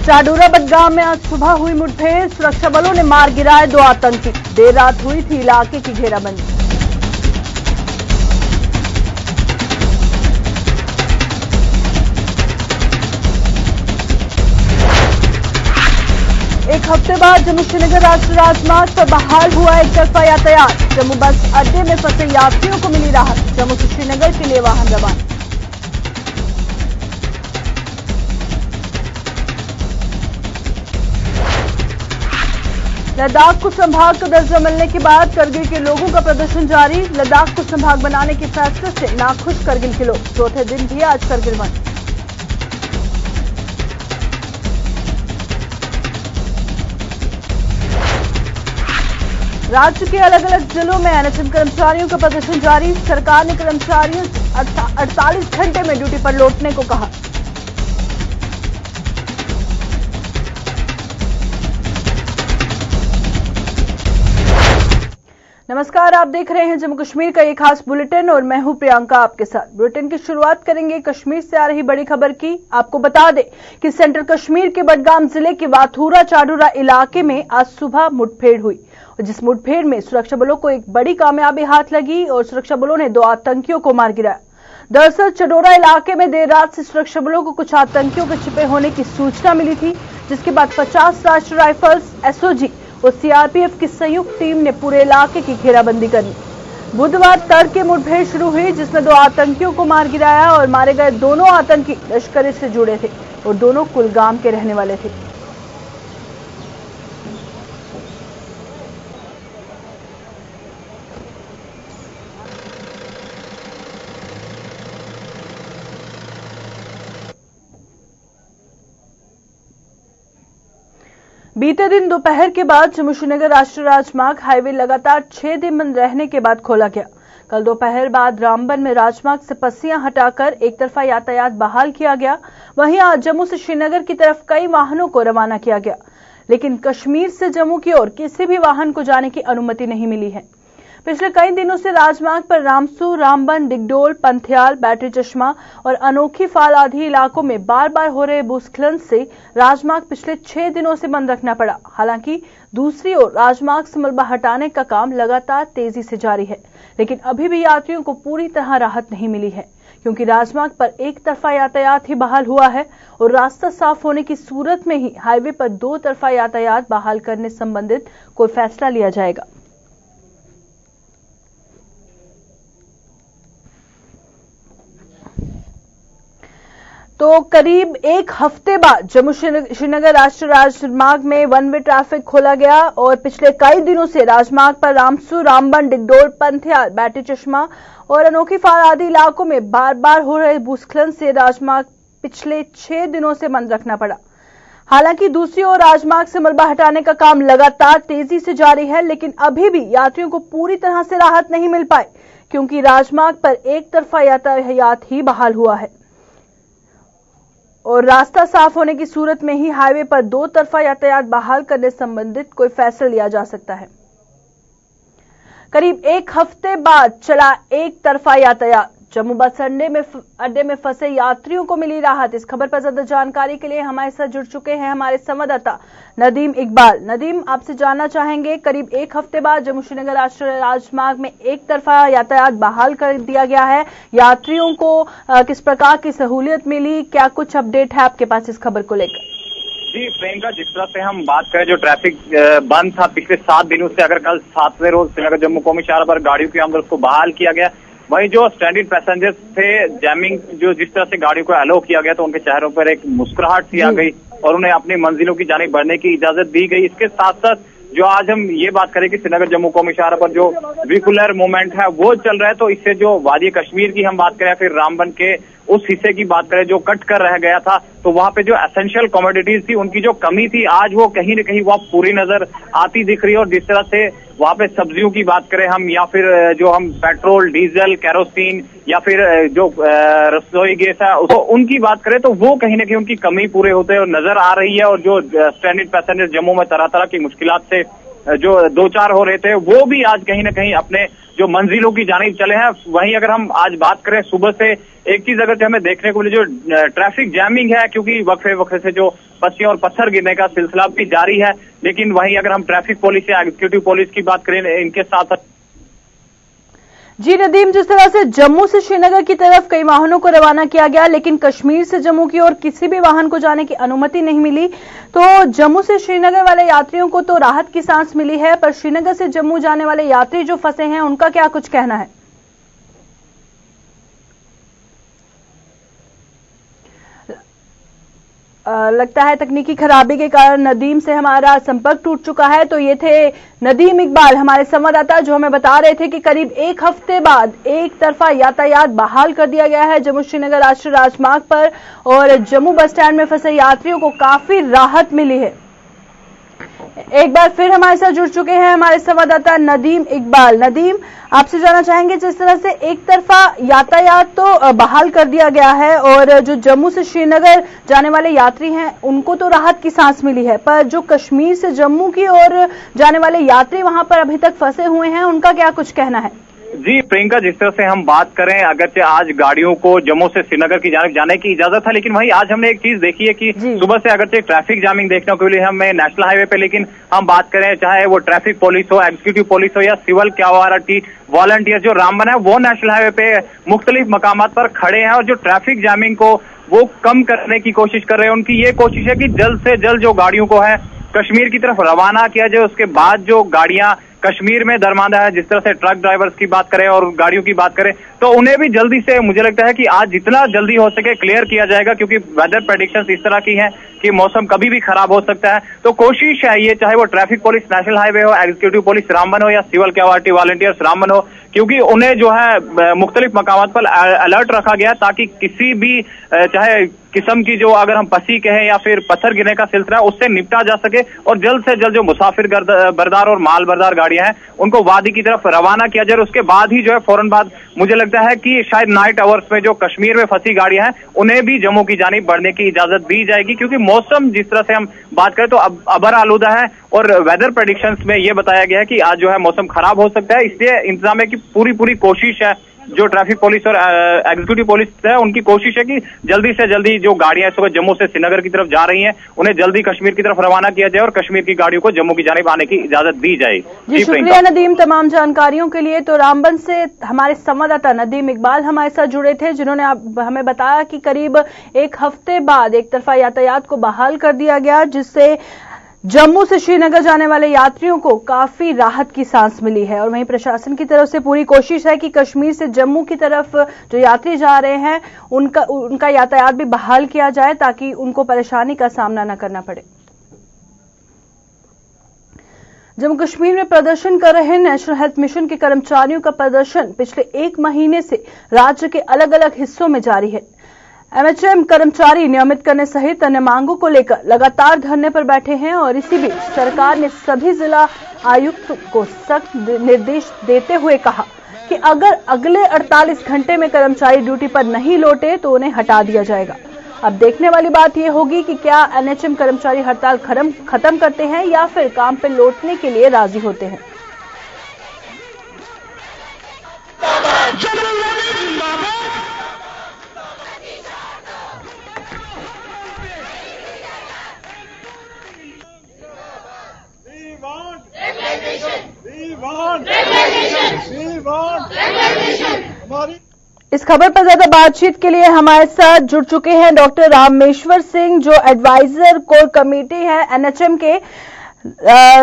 चाडोरा बडगाम में आज सुबह हुई मुठभेड़, सुरक्षा बलों ने मार गिराए 2 आतंकी। देर रात हुई थी इलाके की घेराबंदी। एक हफ्ते बाद जम्मू श्रीनगर राष्ट्रीय राजमार्ग पर बहाल हुआ एक तरफा यातायात। जम्मू बस अड्डे में फंसे यात्रियों को मिली राहत। जम्मू से श्रीनगर के लिए वाहन रवाना। लद्दाख को संभाग का दर्जा मिलने के बाद करगिल के लोगों का प्रदर्शन जारी। लद्दाख को संभाग बनाने के फैसले से नाखुश करगिल के लोग। चौथे दिन भी आज करगिल बंद। राज्य के अलग अलग जिलों में एनएचएम कर्मचारियों का प्रदर्शन जारी। सरकार ने कर्मचारियों से 48 घंटे में ड्यूटी पर लौटने को कहा। नमस्कार, आप देख रहे हैं जम्मू कश्मीर का एक खास बुलेटिन और मैं हूं प्रियंका आपके साथ। बुलेटिन की शुरुआत करेंगे कश्मीर से आ रही बड़ी खबर की। आपको बता दें कि सेंट्रल कश्मीर के बडगाम जिले के वाथूरा चाडोरा इलाके में आज सुबह मुठभेड़ हुई और जिस मुठभेड़ में सुरक्षा बलों को एक बड़ी कामयाबी हाथ लगी और सुरक्षा बलों ने 2 आतंकियों को मार गिराया। दरअसल चाडोरा इलाके में देर रात से सुरक्षा बलों को कुछ आतंकियों के छिपे होने की सूचना मिली थी, जिसके बाद 50 राष्ट्रीय राइफल्स, एसओजी और सीआरपीएफ की संयुक्त टीम ने पूरे इलाके की घेराबंदी कर ली। बुधवार तड़के मुठभेड़ शुरू हुई, जिसमें 2 आतंकियों को मार गिराया और मारे गए दोनों आतंकी लश्कर से जुड़े थे और दोनों कुलगाम के रहने वाले थे। बीते दिन दोपहर के बाद जम्मू श्रीनगर राष्ट्रीय राजमार्ग हाईवे लगातार 6 दिन बंद रहने के बाद खोला गया। कल दोपहर बाद रामबन में राजमार्ग से पस्सियां हटाकर एक तरफा यातायात बहाल किया गया। वहीं आज जम्मू से श्रीनगर की तरफ कई वाहनों को रवाना किया गया, लेकिन कश्मीर से जम्मू की ओर किसी भी वाहन को जाने की अनुमति नहीं मिली है। पिछले कई दिनों से राजमार्ग पर रामसू, रामबन, डिगडोल, पंथियाल, बैटरी चश्मा और अनोखी फाल आदि इलाकों में बार बार हो रहे भूस्खलन से राजमार्ग पिछले 6 दिनों से बंद रखना पड़ा। हालांकि दूसरी ओर राजमार्ग से मलबा हटाने का काम लगातार तेजी से जारी है, लेकिन अभी भी यात्रियों को पूरी तरह राहत नहीं मिली है, क्योंकि राजमार्ग पर एक तरफा यातायात ही बहाल हुआ है और रास्ता साफ होने की सूरत में ही हाईवे पर 2 तरफा यातायात बहाल करने संबंधित कोई फैसला लिया जाएगा। तो करीब एक हफ्ते बाद जम्मू श्रीनगर राष्ट्रीय राजमार्ग में वन वे ट्रैफिक खोला गया और पिछले कई दिनों से राजमार्ग पर रामसू, रामबन, डिगडोल, पंथियाल, बैटरी चश्मा और अनोखी फाल आदि इलाकों में बार बार हो रहे भूस्खलन से राजमार्ग पिछले 6 दिनों से बंद रखना पड़ा। हालांकि दूसरी ओर राजमार्ग से मलबा हटाने का काम लगातार तेजी से जारी है, लेकिन अभी भी यात्रियों को पूरी तरह से राहत नहीं मिल पाई, क्योंकि राजमार्ग पर एक तरफा यातायात ही बहाल हुआ है और रास्ता साफ होने की सूरत में ही हाईवे पर 2 तरफा यातायात बहाल करने संबंधित कोई फैसला लिया जा सकता है। करीब एक हफ्ते बाद चला एक तरफा यातायात। जम्मू बस अड्डे में फंसे यात्रियों को मिली राहत। इस खबर पर ज्यादा जानकारी के लिए हमारे साथ जुड़ चुके हैं हमारे संवाददाता नदीम इकबाल। नदीम, आपसे जानना चाहेंगे, करीब एक हफ्ते बाद जम्मू श्रीनगर राष्ट्रीय राजमार्ग में एक तरफा यातायात बहाल कर दिया गया है। यात्रियों को किस प्रकार की सहूलियत मिली, क्या कुछ अपडेट है आपके पास इस खबर को लेकर? जी प्रियंका, जिस तरह से हम बात करें, जो ट्रैफिक बंद था पिछले 7 दिनों से, अगर कल 7वें रोज श्रीनगर जम्मू कौमी शाहराह पर गाड़ियों की आमद उसको बहाल किया गया, वहीं जो स्टैंडर्ड पैसेंजर्स थे, जैमिंग जो जिस तरह से गाड़ियों को अलाउ किया गया तो उनके चेहरों पर एक मुस्कुराहट सी आ गई और उन्हें अपनी मंजिलों की जानिब बढ़ने की इजाजत दी गई। इसके साथ साथ जो आज हम ये बात करें कि श्रीनगर जम्मू कौमी शाहराह पर जो व्हीकुलर मूवमेंट है वो चल रहा है, तो इससे जो वादी कश्मीर की हम बात करें, फिर रामबन के उस हिस्से की बात करें जो कट कर रह गया था, तो वहां पे जो एसेंशियल कमोडिटीज थी उनकी जो कमी थी, आज वो कहीं न कहीं वह पूरी नजर आती दिख रही है। और जिस तरह से वहां पे सब्जियों की बात करें हम, या फिर जो हम पेट्रोल, डीजल, केरोसिन या फिर जो रसोई गैस है तो उनकी बात करें, तो वो कहीं न कहीं उनकी कमी पूरे होते नजर आ रही है। और जो स्टैंडर्ड पैसेंजर जम्मू में तरह तरह की मुश्किलात से जो दो चार हो रहे थे वो भी आज कहीं ना कहीं अपने जो मंजिलों की जानिब चले हैं। वहीं अगर हम आज बात करें सुबह से एक चीज अगर हमें देखने को मिली, जो ट्रैफिक जैमिंग है, क्योंकि वक्फे वक्फे से जो पत्तियों और पत्थर गिरने का सिलसिला भी जारी है। लेकिन वहीं अगर हम ट्रैफिक पुलिस या एग्जीक्यूटिव पुलिस की बात करें, इनके साथ जी नदीम, जिस तरह से जम्मू से श्रीनगर की तरफ कई वाहनों को रवाना किया गया, लेकिन कश्मीर से जम्मू की ओर किसी भी वाहन को जाने की अनुमति नहीं मिली, तो जम्मू से श्रीनगर वाले यात्रियों को तो राहत की सांस मिली है, पर श्रीनगर से जम्मू जाने वाले यात्री जो फंसे हैं उनका क्या कुछ कहना है? लगता है तकनीकी खराबी के कारण नदीम से हमारा संपर्क टूट चुका है। तो ये थे नदीम इकबाल, हमारे संवाददाता, जो हमें बता रहे थे कि करीब एक हफ्ते बाद एक तरफा यातायात बहाल कर दिया गया है जम्मू श्रीनगर राष्ट्रीय राजमार्ग पर, और जम्मू बस स्टैंड में फंसे यात्रियों को काफी राहत मिली है। एक बार फिर हमारे साथ जुड़ चुके हैं हमारे संवाददाता नदीम इकबाल। नदीम, आपसे जानना चाहेंगे, जिस तरह से एक तरफा यातायात तो बहाल कर दिया गया है और जो जम्मू से श्रीनगर जाने वाले यात्री हैं उनको तो राहत की सांस मिली है, पर जो कश्मीर से जम्मू की ओर जाने वाले यात्री वहां पर अभी तक फंसे हुए हैं उनका क्या कुछ कहना है? जी प्रियंका, जिस तरह से हम बात करें, अगरचे आज गाड़ियों को जम्मू से श्रीनगर की जाने जाने की इजाजत है, लेकिन वहीं आज हमने एक चीज देखी है कि सुबह से अगरचे ट्रैफिक जामिंग देखने को मिली हमें नेशनल हाईवे पे, लेकिन हम बात करें चाहे वो ट्रैफिक पुलिस हो, एग्जीक्यूटिव पुलिस हो या सिविल क्वालिटी वॉलंटियर जो रामबन है, वो नेशनल हाईवे पे मुख्तलिफ मकामात पर खड़े हैं और जो ट्रैफिक जामिंग को वो कम करने की कोशिश कर रहे हैं। उनकी ये कोशिश है कि जल्द से जल्द जो गाड़ियों को है कश्मीर की तरफ रवाना किया जाए। उसके बाद जो गाड़ियां कश्मीर में दरमादा है, जिस तरह से ट्रक ड्राइवर्स की बात करें और गाड़ियों की बात करें, तो उन्हें भी जल्दी से, मुझे लगता है कि आज जितना जल्दी हो सके क्लियर किया जाएगा, क्योंकि वेदर प्रेडिक्शंस इस तरह की हैं कि मौसम कभी भी खराब हो सकता है। तो कोशिश है ये, चाहे वो ट्रैफिक पुलिस नेशनल हाईवे हो, एग्जीक्यूटिव पुलिस रामबन हो या सिविल क्वालिटी वॉलंटियर्स रामबन हो, क्योंकि उन्हें जो है मुख्तलिफ मकामात पर अलर्ट रखा गया ताकि किसी भी चाहे किस्म की जो अगर हम पसी कहें या फिर पत्थर गिरने का सिलसिला उससे निपटा जा सके और जल्द से जल्द जो मुसाफिर बरदार और माल बरदार गाड़ियां हैं उनको वादी की तरफ रवाना किया जाए। उसके बाद ही जो है फौरन बाद मुझे लगता है कि शायद नाइट आवर्स में जो कश्मीर में फंसी गाड़ियां हैं उन्हें भी जम्मू की जानिब बढ़ने की इजाजत दी जाएगी, क्योंकि मौसम जिस तरह से हम बात करें तो अब अबर आलूदा है और वेदर प्रेडिक्शंस में ये बताया गया है कि आज जो है मौसम खराब हो सकता है। इसलिए इंतजाम की पूरी कोशिश है, जो ट्रैफिक पुलिस और एग्जीक्यूटिव पुलिस है उनकी कोशिश है कि जल्दी से जल्दी जो गाड़ियां इस वक्त जम्मू से श्रीनगर की तरफ जा रही हैं उन्हें जल्दी कश्मीर की तरफ रवाना किया जाए और कश्मीर की गाड़ियों को जम्मू की जानिब आने की इजाजत दी जाए। जी शुक्रिया नदीम तमाम जानकारियों के लिए। तो रामबन से हमारे संवाददाता नदीम इकबाल हमारे साथ जुड़े थे, जिन्होंने हमें बताया कि करीब एक हफ्ते बाद एक तरफा यातायात को बहाल कर दिया गया, जिससे जम्मू से श्रीनगर जाने वाले यात्रियों को काफी राहत की सांस मिली है। और वहीं प्रशासन की तरफ से पूरी कोशिश है कि कश्मीर से जम्मू की तरफ जो यात्री जा रहे हैं उनका यातायात भी बहाल किया जाए ताकि उनको परेशानी का सामना न करना पड़े। जम्मू कश्मीर में प्रदर्शन कर रहे नेशनल हेल्थ मिशन के कर्मचारियों का प्रदर्शन पिछले एक महीने से राज्य के अलग अलग हिस्सों में जारी है। एमएचएम कर्मचारी नियमित करने सहित अन्य मांगों को लेकर लगातार धरने पर बैठे हैं और इसी बीच सरकार ने सभी जिला आयुक्त को सख्त निर्देश देते हुए कहा कि अगर अगले 48 घंटे में कर्मचारी ड्यूटी पर नहीं लौटे तो उन्हें हटा दिया जाएगा। अब देखने वाली बात यह होगी कि क्या एनएचएम कर्मचारी हड़ताल खत्म करते हैं या फिर काम पर लौटने के लिए राजी होते हैं। इस खबर पर ज्यादा बातचीत के लिए हमारे साथ जुड़ चुके हैं डॉक्टर रामेश्वर सिंह, जो एडवाइजर कोर कमेटी है एनएचएम के।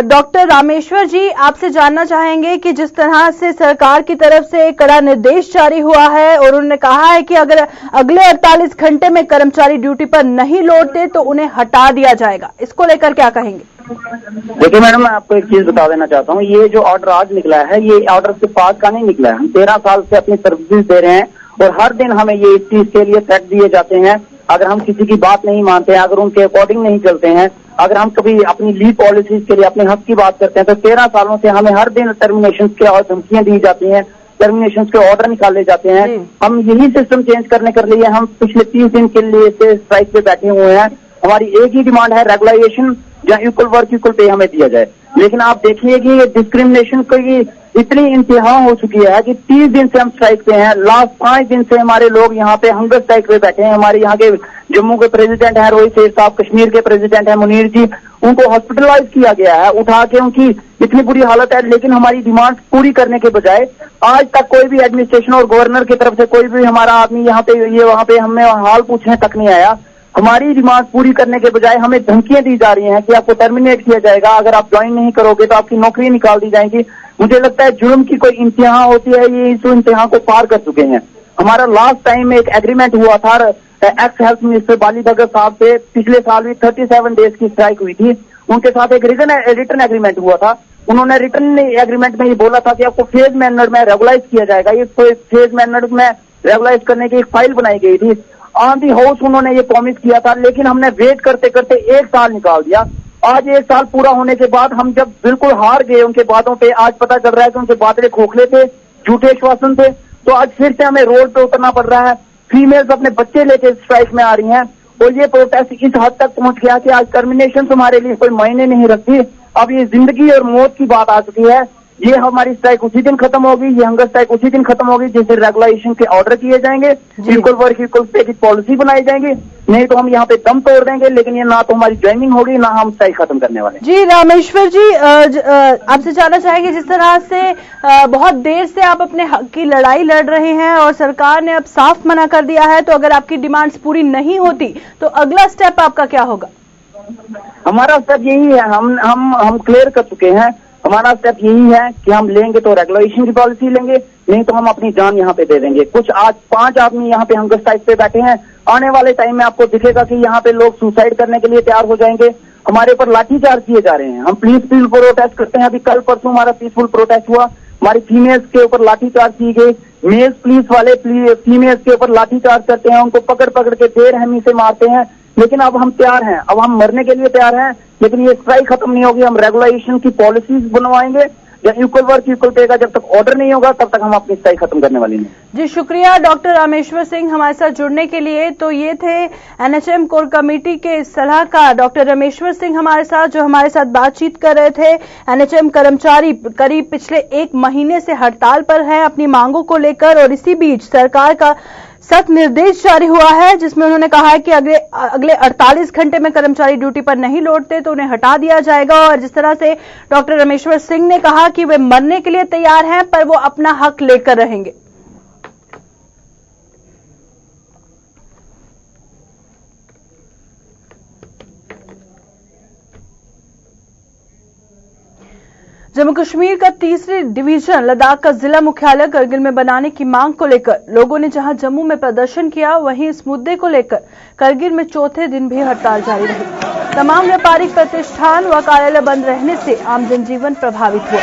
डॉक्टर रामेश्वर जी, आपसे जानना चाहेंगे कि जिस तरह से सरकार की तरफ से कड़ा निर्देश जारी हुआ है और उन्होंने कहा है कि अगर अगले 48 घंटे में कर्मचारी ड्यूटी पर नहीं लौटते तो उन्हें हटा दिया जाएगा, इसको लेकर क्या कहेंगे? देखिए मैडम, मैं आपको एक चीज बता देना चाहता हूँ। ये जो ऑर्डर आज निकला है ये ऑर्डर सिर्फ आज का नहीं निकला है। हम 13 साल से अपनी सर्विस दे रहे हैं और हर दिन हमें ये इस चीज के लिए थ्रेट दिए जाते हैं। अगर हम किसी की बात नहीं मानते हैं, अगर उनके अकॉर्डिंग नहीं चलते हैं, अगर हम कभी अपनी लीव पॉलिसीज के लिए अपने हक की बात करते हैं तो 13 सालों से हमें हर दिन टर्मिनेशन के और धमकियां दी जाती हैं, टर्मिनेशन के ऑर्डर निकाले जाते हैं। हम यही सिस्टम चेंज करने के लिए हम पिछले 30 दिन के लिए से स्ट्राइक पे बैठे हुए हैं। हमारी एक ही डिमांड है, रेगुलाइजेशन या इक्वल वर्क इक्वल पे हमें दिया जाए। लेकिन आप देखिए कि ये डिस्क्रिमिनेशन की इतनी इंतहा हो चुकी है कि 30 दिन से हम स्ट्राइक पे हैं। लास्ट 5 दिन से हमारे लोग यहाँ पे हंगर स्ट्राइक पे बैठे हैं। हमारे यहाँ के जम्मू के प्रेसिडेंट हैं रोहित शेख साहब, कश्मीर के प्रेसिडेंट हैं मुनीर जी, उनको हॉस्पिटलाइज किया गया है, उठा के उनकी इतनी बुरी हालत है। लेकिन हमारी डिमांड पूरी करने के बजाय आज तक कोई भी एडमिनिस्ट्रेशन और गवर्नर की तरफ से कोई भी हमारा आदमी यहाँ पे ये वहाँ पे हमें हाल पूछने तक नहीं आया। हमारी डिमांड पूरी करने के बजाय हमें धमकियां दी जा रही हैं कि आपको टर्मिनेट किया जाएगा, अगर आप ज्वाइन नहीं करोगे तो आपकी नौकरी निकाल दी जाएगी। मुझे लगता है जुर्म की कोई इंतहा होती है, ये इस इंतहा को पार कर चुके हैं। हमारा लास्ट टाइम में एक एग्रीमेंट हुआ था एक्स हेल्थ मिनिस्टर बाली बगर साहब से, पिछले साल भी 37 डेज की स्ट्राइक हुई थी, उनके साथ एक रिटर्न एग्रीमेंट हुआ था। उन्होंने रिटर्न एग्रीमेंट में ये बोला था कि आपको फेज मैनर में रेगुलाइज किया जाएगा। ये फेज मैनर में रेगुलाइज करने की एक फाइल बनाई गई थी, ऑन दी हाउस उन्होंने ये प्रॉमिस किया था, लेकिन हमने वेट करते करते 1 साल निकाल दिया। आज 1 साल पूरा होने के बाद हम जब बिल्कुल हार गए उनके बातों पे, आज पता चल रहा है कि उनके बातें खोखले थे, झूठे आश्वासन थे, तो आज फिर से हमें रोड पे उतरना पड़ रहा है। फीमेल्स अपने बच्चे लेके स्ट्राइक में आ रही हैं और ये प्रोटेस्ट इस हद तक पहुंच गया कि आज टर्मिनेशन हमारे लिए कोई मायने नहीं रखती। अब ये जिंदगी और मौत की बात आ चुकी है। ये हमारी स्ट्राइक उसी दिन खत्म होगी, ये हंगर स्ट्राइक उसी दिन खत्म होगी जिस दिन रेगुलेशन के ऑर्डर किए जाएंगे, इक्वल वर्क इक्वल पे की पॉलिसी बनाई जाएगी। नहीं तो हम यहाँ पे दम तोड़ देंगे, लेकिन ये ना तो हमारी ज्वाइनिंग होगी ना हम स्ट्राइक खत्म करने वाले। जी रामेश्वर जी, आपसे जानना चाहेंगे, जिस तरह से बहुत देर से आप अपने हक की लड़ाई लड़ रहे हैं और सरकार ने अब साफ मना कर दिया है, तो अगर आपकी डिमांड्स पूरी नहीं होती तो अगला स्टेप आपका क्या होगा? हमारा स्टेप यही है, हम क्लियर कर चुके हैं। हमारा स्टेप यही है कि हम लेंगे तो रेगुलेशन की पॉलिसी लेंगे, नहीं तो हम अपनी जान यहाँ पे दे देंगे। कुछ आज 5 आदमी यहाँ पे हंगर स्ट्राइक पे बैठे हैं, आने वाले टाइम में आपको दिखेगा कि यहाँ पे लोग सुसाइड करने के लिए तैयार हो जाएंगे। हमारे ऊपर लाठीचार्ज किए जा रहे हैं। हम पीसफुल प्रोटेस्ट करते हैं, अभी कल परसों हमारा पीसफुल प्रोटेस्ट हुआ, हमारी फीमेल्स के ऊपर लाठीचार्ज की गई। मेल्स पुलिस वाले फीमेल्स के ऊपर लाठीचार्ज करते हैं, उनको पकड़ पकड़ के बेरहमी से मारते हैं। लेकिन अब हम तैयार हैं, अब हम मरने के लिए तैयार हैं, लेकिन ये स्ट्राइक खत्म नहीं होगी। हम रेगुलेशन की पॉलिसीज बनवाएंगे, या इक्वल वर्क इक्वल पे का जब तक ऑर्डर नहीं होगा तब तक हम अपनी स्ट्राइक खत्म करने वाली नहीं। जी शुक्रिया डॉक्टर रामेश्वर सिंह हमारे साथ जुड़ने के लिए। तो ये थे एनएचएम कोर कमेटी के सलाहकार डॉक्टर रामेश्वर सिंह हमारे साथ, जो हमारे साथ बातचीत कर रहे थे। एनएचएम कर्मचारी करीब पिछले 1 महीने से हड़ताल पर हैं अपनी मांगों को लेकर, और इसी बीच सरकार का सख्त निर्देश जारी हुआ है, जिसमें उन्होंने कहा है कि अगले 48 घंटे में कर्मचारी ड्यूटी पर नहीं लौटते तो उन्हें हटा दिया जाएगा। और जिस तरह से डॉक्टर रामेश्वर सिंह ने कहा कि वे मरने के लिए तैयार हैं, पर वो अपना हक लेकर रहेंगे। जम्मू कश्मीर का 3री डिवीजन लद्दाख का जिला मुख्यालय करगिल में बनाने की मांग को लेकर लोगों ने जहां जम्मू में प्रदर्शन किया, वहीं इस मुद्दे को लेकर करगिल में चौथे दिन भी हड़ताल जारी रही। तमाम व्यापारिक प्रतिष्ठान व कार्यालय बंद रहने से आम जनजीवन प्रभावित हुआ।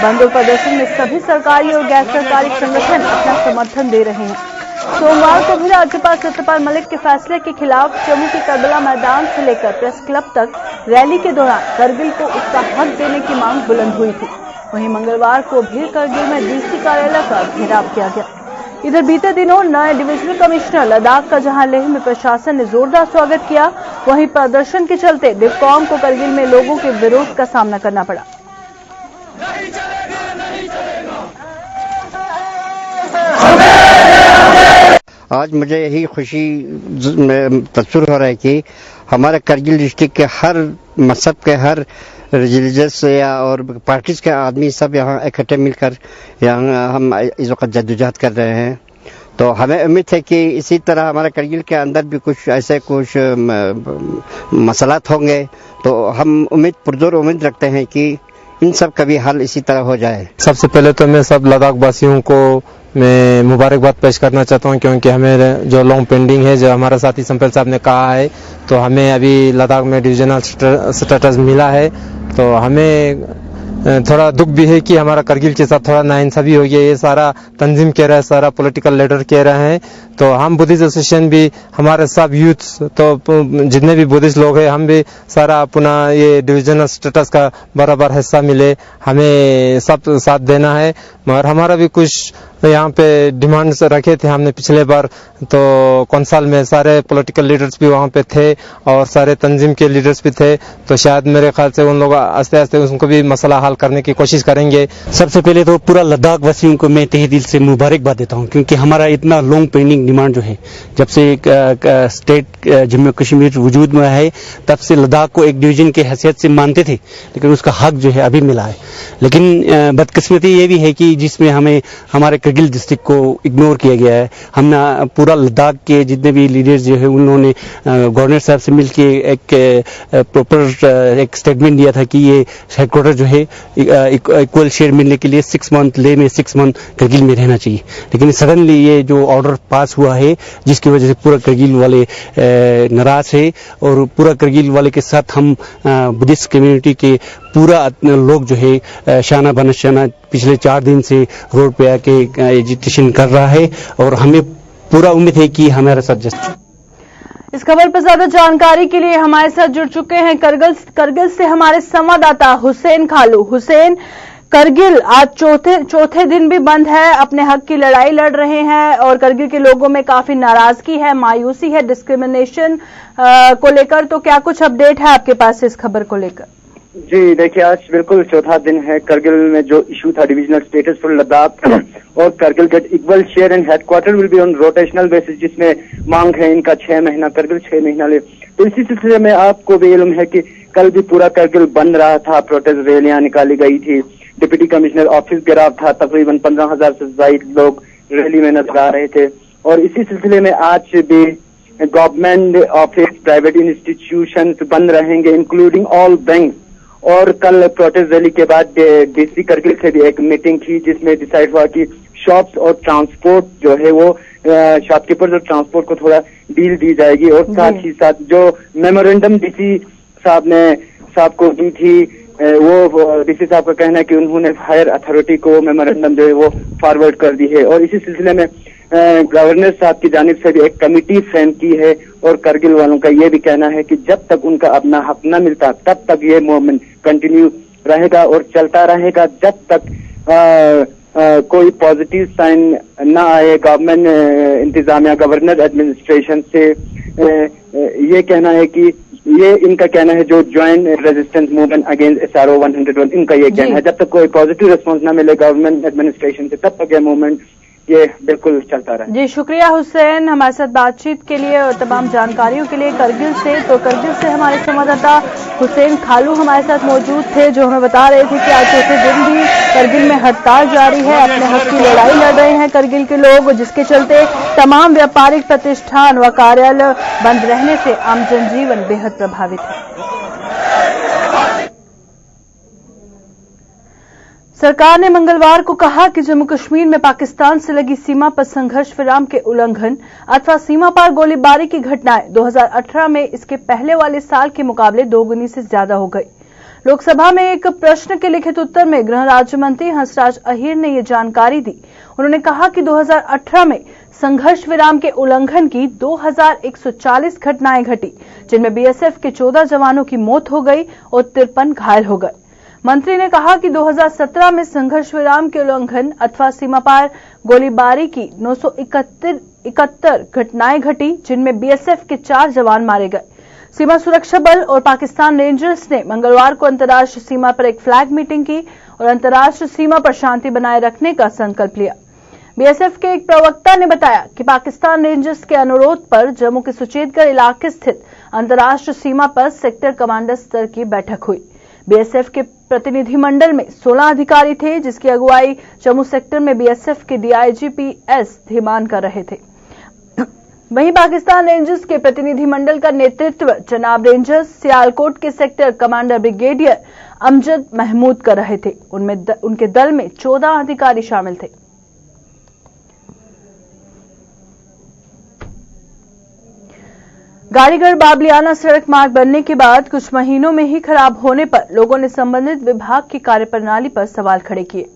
बंद और प्रदर्शन में सभी सरकारी और गैर सरकारी संगठन अपना समर्थन दे रहे हैं। सोमवार को भी राज्यपाल सत्यपाल मलिक के फैसले के खिलाफ जम्मू के करबला मैदान से लेकर प्रेस क्लब तक रैली के दौरान करगिल को उसका हक देने की मांग बुलंद हुई थी। वहीं मंगलवार को भी करगिल में डीसी कार्यालय का घेराव किया गया। इधर बीते दिनों नए डिविजनल कमिश्नर लद्दाख का जहां लेह में प्रशासन ने जोरदार स्वागत किया, वहीं प्रदर्शन के चलते डिवकॉम को करगिल में लोगों के विरोध का सामना करना पड़ा। आज मुझे यही खुशी तस्वीर हो रहा है कि हमारे करगिल डिस्ट्रिक्ट के हर मजहब के, हर रिलीजियस या और पार्टीज के आदमी सब यहाँ इकट्ठे मिलकर यहाँ हम इस वक्त जद्दोजहद कर रहे हैं। तो हमें उम्मीद है कि इसी तरह हमारे करगिल के अंदर भी कुछ ऐसे कुछ मसलात होंगे, तो हम पुरजोर उम्मीद रखते हैं कि इन सब का भी हल इसी तरह हो जाए। सबसे पहले तो मैं सब लद्दाख वासियों को मैं मुबारकबाद पेश करना चाहता हूं, क्योंकि हमें जो लॉन्ग पेंडिंग है, जो हमारा साथी संपेल साहब ने कहा है, तो हमें अभी लद्दाख में डिविजनल स्टेटस मिला है। तो हमें थोड़ा दुख भी है कि हमारा करगिल के साथ थोड़ा नाइंसाफी हो गया। ये सारा तंजीम कह रहा है, सारा पॉलिटिकल लीडर कह रहे हैं। तो हम बुद्धिस्ट एसोसिएशन भी, हमारे सब यूथ, तो जितने भी बुद्धिस्ट लोग हैं, हम भी सारा अपना ये डिविजनल स्टेटस का बराबर हिस्सा मिले, हमें सब साथ देना है। मगर हमारा भी कुछ यहाँ पे डिमांड्स रखे थे हमने पिछले बार, तो कौंसल में सारे पॉलिटिकल लीडर्स भी वहाँ पे थे और सारे तंजीम के लीडर्स भी थे, तो शायद मेरे ख्याल से उन लोग आस्ते आस्ते उनको भी मसला हल करने की कोशिश करेंगे। सबसे पहले तो पूरा लद्दाख वासियों को मैं तहे दिल से मुबारकबाद देता हूँ, क्योंकि हमारा इतना लॉन्ग पेंडिंग डिमांड जो है, जब से स्टेट जम्मू कश्मीर वजूद में है तब से लद्दाख को एक डिवीजन की हैसियत से मानते थे, लेकिन उसका हक जो है अभी मिला है। लेकिन बदकिस्मती ये भी है कि जिसमें हमें हमारे करगिल डिस्ट्रिक्ट को इग्नोर किया गया है। हमने पूरा लद्दाख के जितने भी लीडर्स जो है उन्होंने गवर्नर साहब से मिलकर एक प्रॉपर एक स्टेटमेंट दिया था कि ये हेडक्वार्टर जो है इक्वल शेयर मिलने के लिए 6 मंथ ले में 6 मंथ करगिल में रहना चाहिए। लेकिन सडनली ये जो ऑर्डर पास हुआ है जिसकी वजह से पूरा करगिल वाले नाराज है, और पूरा करगिल वाले के साथ हम बुद्धिस्ट कम्युनिटी के पूरा लोग जो है शाना बनशाना पिछले 4 दिन से रोड पे आके एजिटेशन कर रहा है, और हमें पूरा उम्मीद है कि हमारे साथ जस्ट। इस खबर पर ज्यादा जानकारी के लिए हमारे साथ जुड़ चुके हैं करगिल से हमारे संवाददाता हुसैन खालू। हुसैन, करगिल आज चौथे दिन भी बंद है, अपने हक की लड़ाई लड़ रहे हैं और करगिल के लोगों में काफी नाराजगी है, मायूसी है डिस्क्रिमिनेशन को लेकर। तो क्या कुछ अपडेट है आपके पास इस खबर को लेकर? जी देखिए, आज बिल्कुल चौथा दिन है। करगिल में जो इशू था डिविजनल स्टेटस फॉर लद्दाख और Kargil get equal share and headquarter will be on rotational basis, जिसमें मांग है इनका 6 महीना, करगिल 6 महीना ले। तो इसी सिलसिले में आपको भी इल्म है कि कल भी पूरा करगिल बंद रहा था, प्रोटेस्ट रैलियां निकाली गई थी, डिप्टी कमिश्नर ऑफिस घेराव था, तकरीबन 15,000 से ज्यादा लोग रैली में नजर आ रहे थे। और इसी सिलसिले में आज भी गवर्नमेंट ऑफिस, प्राइवेट इंस्टीट्यूशन बंद रहेंगे इंक्लूडिंग ऑल बैंक। और कल प्रोटेस्ट रैली के बाद डीसी करगिल से भी एक मीटिंग थी जिसमें डिसाइड हुआ कि शॉप्स और ट्रांसपोर्ट जो है वो शॉपकीपर्स और ट्रांसपोर्ट को थोड़ा डील दी जाएगी। और साथ ही साथ जो मेमोरेंडम डीसी साहब को दी थी, वो डीसी साहब का कहना है कि उन्होंने हायर अथॉरिटी को मेमोरेंडम जो है वो फॉरवर्ड कर दी है। और इसी सिलसिले में गवर्नर साहब की जानिब से भी एक कमिटी फ्रेम की है, और करगिल वालों का ये भी कहना है कि जब तक उनका अपना हक न मिलता तब तक ये मूवमेंट कंटिन्यू रहेगा और चलता रहेगा, जब तक कोई पॉजिटिव साइन न आए गवर्नमेंट इंतजामिया, गवर्नर एडमिनिस्ट्रेशन से। ये कहना है कि ये इनका कहना है जो joint resistance movement against SRO 101, इनका ये कहना है जब तक कोई पॉजिटिव रिस्पांस ना मिले गवर्नमेंट एडमिनिस्ट्रेशन से तब तक ये मूवमेंट ये बिल्कुल चलता रहा। जी शुक्रिया हुसैन हमारे साथ बातचीत के लिए और तमाम जानकारियों के लिए करगिल से। तो करगिल से हमारे संवाददाता हुसैन खालू हमारे साथ मौजूद थे, जो हमें बता रहे थे कि आज चौथे दिन भी करगिल में हड़ताल जारी है, अपने हक की लड़ाई लड़ रहे हैं करगिल के लोग, जिसके चलते तमाम व्यापारिक प्रतिष्ठान व कार्यालय बंद रहने से आम जनजीवन बेहद प्रभावित है। सरकार ने मंगलवार को कहा कि जम्मू कश्मीर में पाकिस्तान से लगी सीमा पर संघर्ष विराम के उल्लंघन अथवा सीमा पार गोलीबारी की घटनाएं 2018 में इसके पहले वाले साल के मुकाबले दोगुनी से ज्यादा हो गई। लोकसभा में एक प्रश्न के लिखित उत्तर में गृह राज्य मंत्री हंसराज अहीर ने यह जानकारी दी। उन्होंने कहा कि 2018 में संघर्ष विराम के उल्लंघन की 2140 घटनाएं घटी, जिनमें बीएसएफ के 14 जवानों की मौत हो गई और 53 घायल हो गए। मंत्री ने कहा कि 2017 में संघर्ष विराम के उल्लंघन अथवा सीमा पार गोलीबारी की 971 घटनाएं घटी, जिनमें बीएसएफ के 4 जवान मारे गए। सीमा सुरक्षा बल और पाकिस्तान रेंजर्स ने मंगलवार को अंतर्राष्ट्रीय सीमा पर एक फ्लैग मीटिंग की और अंतर्राष्ट्रीय सीमा पर शांति बनाए रखने का संकल्प लिया। बीएसएफ के एक प्रवक्ता ने बताया कि पाकिस्तान रेंजर्स के अनुरोध पर जम्मू के सुचेतगढ़ इलाके स्थित अंतर्राष्ट्रीय सीमा पर सेक्टर कमांडर स्तर की बैठक हुई। बीएसएफ के प्रतिनिधिमंडल में 16 अधिकारी थे, जिसकी अगुवाई जम्मू सेक्टर में बीएसएफ के डीआईजीपी एस धीमान कर रहे थे। वहीं पाकिस्तान रेंजर्स के प्रतिनिधिमंडल का नेतृत्व जनाब रेंजर्स सियालकोट के sector commander brigadier Amjad Mahmood कर रहे थे। उनके दल में 14 अधिकारी शामिल थे। गाड़ीगढ़ बाबलियाना सड़क मार्ग बनने के बाद कुछ महीनों में ही खराब होने पर लोगों ने संबंधित विभाग की कार्यप्रणाली पर सवाल खड़े किए।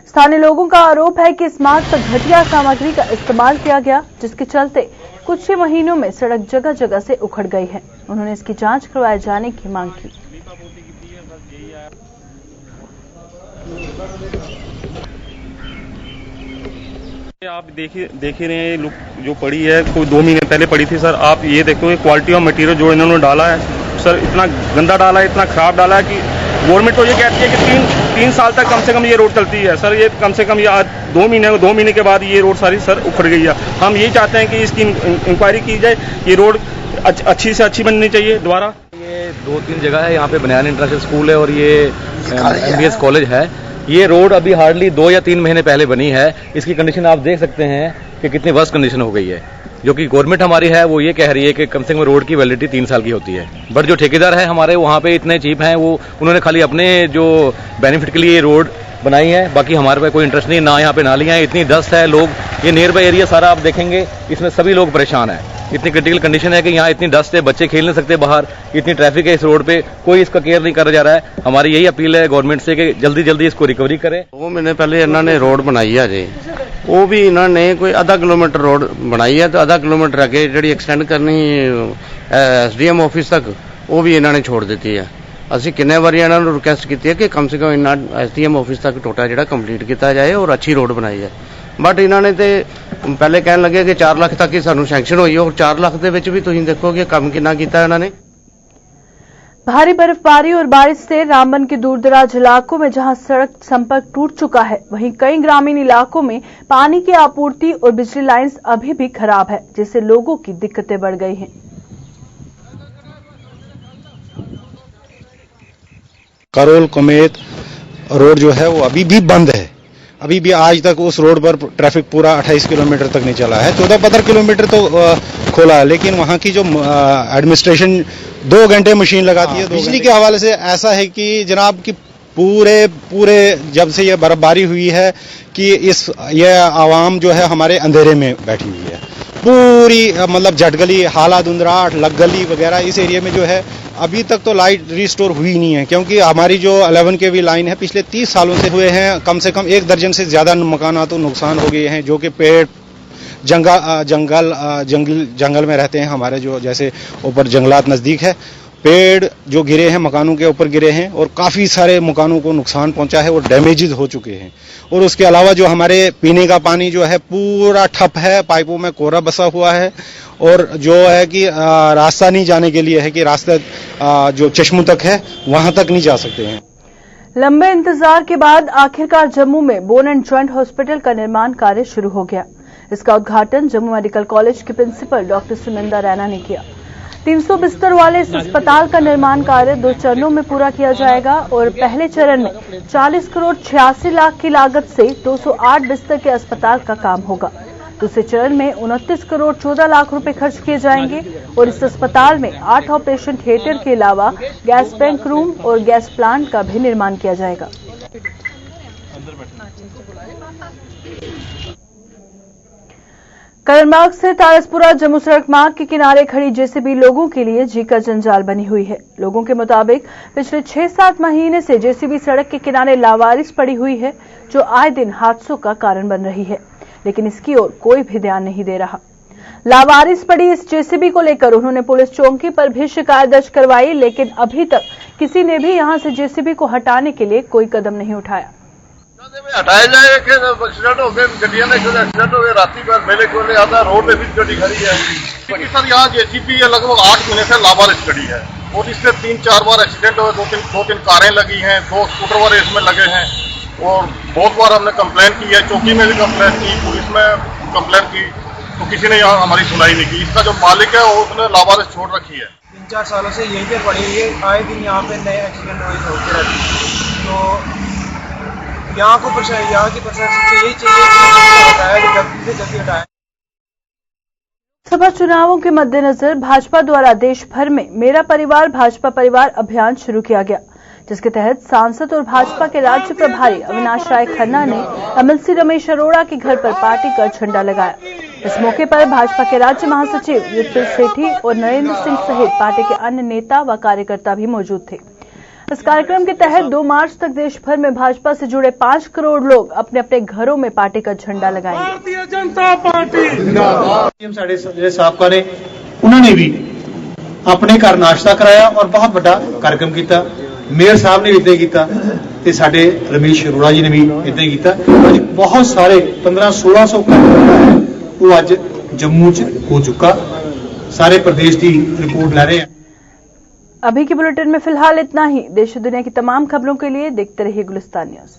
स्थानीय लोगों का आरोप है कि इस मार्ग पर घटिया सामग्री का इस्तेमाल किया गया, जिसके चलते कुछ ही महीनों में सड़क जगह जगह से उखड़ गई है। उन्होंने इसकी जांच करवाए जाने की मांग की। आप देख ही रहे हैं लुक जो पड़ी है, कोई 2 महीने पहले पड़ी थी सर। आप ये देखो क्वालिटी ऑफ मटेरियल जो इन्होंने डाला है सर, इतना गंदा डाला है, इतना खराब डाला है कि गवर्नमेंट तो ये कहती है कि 3 साल तक कम से कम ये रोड चलती है सर। ये कम से कम ये आज 2 महीने के बाद ये रोड सारी सर उखड़ गई है। हम यही चाहते हैं कि इसकी इंक्वायरी की जाए, ये रोड अच्छी से अच्छी बननी चाहिए दोबारा। ये 2-3 जगह है, यहाँ पे बनियान इंटरनेशनल स्कूल है और ये MBS कॉलेज है। ये रोड अभी हार्डली 2 या 3 महीने पहले बनी है। इसकी कंडीशन आप देख सकते हैं कि कितनी वर्स्ट कंडीशन हो गई है। जो कि गवर्नमेंट हमारी है वो ये कह रही है कि कम से कम रोड की वैलिडिटी 3 साल की होती है, बट जो ठेकेदार है हमारे वहाँ पे इतने चीप हैं, वो उन्होंने खाली अपने जो बेनिफिट के लिए ये रोड बनाई है। बाकी हमारे पे कोई इंटरेस्ट नहीं, ना यहाँ पे नालियाँ हैं, इतनी डस्ट है। लोग ये नियर बाई एरिया सारा आप देखेंगे, इसमें सभी लोग परेशान हैं। इतनी क्रिटिकल कंडीशन है कि यहाँ इतनी डस्ट है, बच्चे खेल नहीं सकते बाहर, इतनी ट्रैफिक है इस रोड पे, कोई इसका केयर नहीं करा जा रहा है। हमारी यही अपील है गवर्नमेंट से कि जल्दी जल्दी इसको रिकवरी करें। 2 महीने पहले इन्होंने रोड बनाई है जी, वो भी इन्होंने कोई आधा किलोमीटर रोड बनाई है, तो आधा किलोमीटर अगे जी एक्सटेंड करनी SDM ऑफिस तक, वो भी इन्होंने छोड़ दी है। ਅਸੀਂ ਕਿੰਨੇ ਵਾਰੀ ਇਹਨਾਂ ਨੂੰ ਰਿਕਵੈਸਟ ਕੀਤੀ ਹੈ ਕਿ ਕਮ ਸੇ ਕਮ ਇਹਨਾਂ SDM ਆਫਿਸ ਤੱਕ ਟੋਟਾ ਜਿਹੜਾ ਕੰਪਲੀਟ ਕੀਤਾ ਜਾਏ ਔਰ ਅੱਛੀ ਰੋਡ ਬਣਾਈ ਜਾਏ। ਬਟ ਇਹਨਾਂ ਨੇ ਤੇ ਪਹਿਲੇ ਕਹਿਣ ਲੱਗੇ ਕਿ 4 ਲੱਖ ਤੱਕ ਹੀ ਸਾਨੂੰ ਸੈਂਕਸ਼ਨ ਹੋਈ, ਔਰ 4 ਲੱਖ ਦੇ ਵਿੱਚ ਵੀ ਤੁਸੀਂ ਦੇਖੋ ਕਿ ਕੰਮ ਕਿੰਨਾ ਕੀਤਾ ਇਹਨਾਂ ਨੇ। भारी बर्फबारी और बारिश से रामबन के दूरदराज इलाकों में जहां सड़क संपर्क टूट चुका है, वहीं कई ग्रामीण इलाकों में पानी की आपूर्ति और बिजली लाइन्स अभी भी खराब है, जिससे लोगों की दिक्कतें बढ़ गई हैं। करोल कुमेत रोड जो है वो अभी भी बंद है। अभी भी आज तक उस रोड पर ट्रैफिक पूरा 28 किलोमीटर तक नहीं चला है। 14-15 किलोमीटर तो खोला है, लेकिन वहाँ की जो एडमिनिस्ट्रेशन 2 घंटे मशीन लगाती है। बिजली के हवाले से ऐसा है कि जनाब की पूरे जब से ये बर्फबारी हुई है कि ये आवाम जो है हमारे अंधेरे में बैठी हुई है। पूरी मतलब जटगली, हाला दुंदराट, लगगली वगैरह इस एरिया में जो है अभी तक तो लाइट रिस्टोर हुई नहीं है, क्योंकि हमारी जो 11 kV लाइन है पिछले 30 सालों से हुए हैं। कम से कम 1 दर्जन से ज्यादा मकानात तो नुकसान हो गए हैं, जो कि पेड़ जंगल में रहते हैं हमारे, जो जैसे ऊपर जंगलात नजदीक है, पेड़ जो गिरे हैं मकानों के ऊपर गिरे हैं और काफी सारे मकानों को नुकसान पहुंचा है और डैमेजेस हो चुके हैं। और उसके अलावा जो हमारे पीने का पानी जो है पूरा ठप है, पाइपों में कोरा बसा हुआ है, और जो है कि रास्ता नहीं जाने के लिए है कि रास्ता जो चश्मों तक है वहां तक नहीं जा सकते हैं। लंबे इंतजार के बाद आखिरकार जम्मू में बोन एंड जॉइंट हॉस्पिटल का निर्माण कार्य शुरू हो गया। इसका उद्घाटन जम्मू मेडिकल कॉलेज के प्रिंसिपल डॉक्टर सुनंदा रैना ने किया। 300 बिस्तर वाले इस अस्पताल का निर्माण कार्य 2 चरणों में पूरा किया जाएगा और पहले चरण में 40 करोड़ 86 लाख की लागत से 208 बिस्तर के अस्पताल का काम होगा। दूसरे चरण में 29 करोड़ 14 लाख रुपए खर्च किए जाएंगे और इस अस्पताल में 8 ऑपरेशन थिएटर के अलावा गैस बैंक रूम और गैस प्लांट का भी निर्माण किया जाएगा। कलरबाग से तारसपुरा जम्मू सड़क मार्ग के किनारे खड़ी जेसीबी लोगों के लिए जी का जंजाल बनी हुई है। लोगों के मुताबिक पिछले 6-7 महीने से जेसीबी सड़क के किनारे लावारिस पड़ी हुई है, जो आए दिन हादसों का कारण बन रही है, लेकिन इसकी ओर कोई भी ध्यान नहीं दे रहा। लावारिस पड़ी इस जेसीबी को लेकर उन्होंने पुलिस चौकी पर भी शिकायत दर्ज करवाई, लेकिन अभी तक किसी ने भी यहां से जेसीबी को हटाने के लिए कोई कदम नहीं उठाया। हटाया जाए कि एक्सीडेंट हो गए, गड्डियां में एक्सीडेंट हो गए, रात्रि पर मेले को आता रोड पे भी गड्डी खड़ी है। सर यहाँ जेसीबी लगभग 8 महीने से लावारिस खड़ी है और इससे 3-4 बार एक्सीडेंट हुए, 2-3 कारें लगी हैं, 2 स्कूटर वाले इसमें लगे हैं और बहुत बार हमने कंप्लेन की है, चौकी में भी कंप्लेन की, पुलिस में कंप्लेन की, तो किसी ने यहाँ हमारी सुनाई नहीं की। इसका जो मालिक है उसने लावारिस छोड़ रखी है। 3-4 सालों से यहीं पे पड़ी हुई है, आए दिन यहाँ पे नए एक्सीडेंट होते रहते हैं। तो यहाँ की प्रशासन को यही चाहिए कि हटाया, जल्दी से जल्दी हटाया। लोकसभा चुनावों के मद्देनजर भाजपा द्वारा देश भर में मेरा परिवार भाजपा परिवार अभियान शुरू किया गया, जिसके तहत सांसद और भाजपा के राज्य प्रभारी अविनाश राय खन्ना ने MLC रमेश अरोड़ा के घर पर पार्टी का झंडा लगाया। इस मौके पर भाजपा के राज्य महासचिव युद्धवीर सेठी और नरेंद्र सिंह सहित पार्टी के अन्य नेता व कार्यकर्ता भी मौजूद थे। इस कार्यक्रम के तहत 2 मार्च तक देश भर में भाजपा से जुड़े 5 करोड़ लोग अपने अपने घरों में पार्टी का झंडा लगाएंगे। भारतीय जनता पार्टी साढ़े साहब ने उन्होंने भी अपने घर नाश्ता कराया और बहुत बड़ा कार्यक्रम किया। मेयर साहब ने भी इतना किया, साडे रमेश अरोड़ा जी ने भी इतना किया। बहुत सारे 1500-1600 घर ਜਿਹੜਾ ਹੈ ਉਹ ਅੱਜ जम्मू च हो चुका। सारे प्रदेश की रिपोर्ट ला रहे हैं। अभी के बुलेटिन में फिलहाल इतना ही। देश और दुनिया की तमाम खबरों के लिए देखते रहिए गुलिस्तान न्यूज।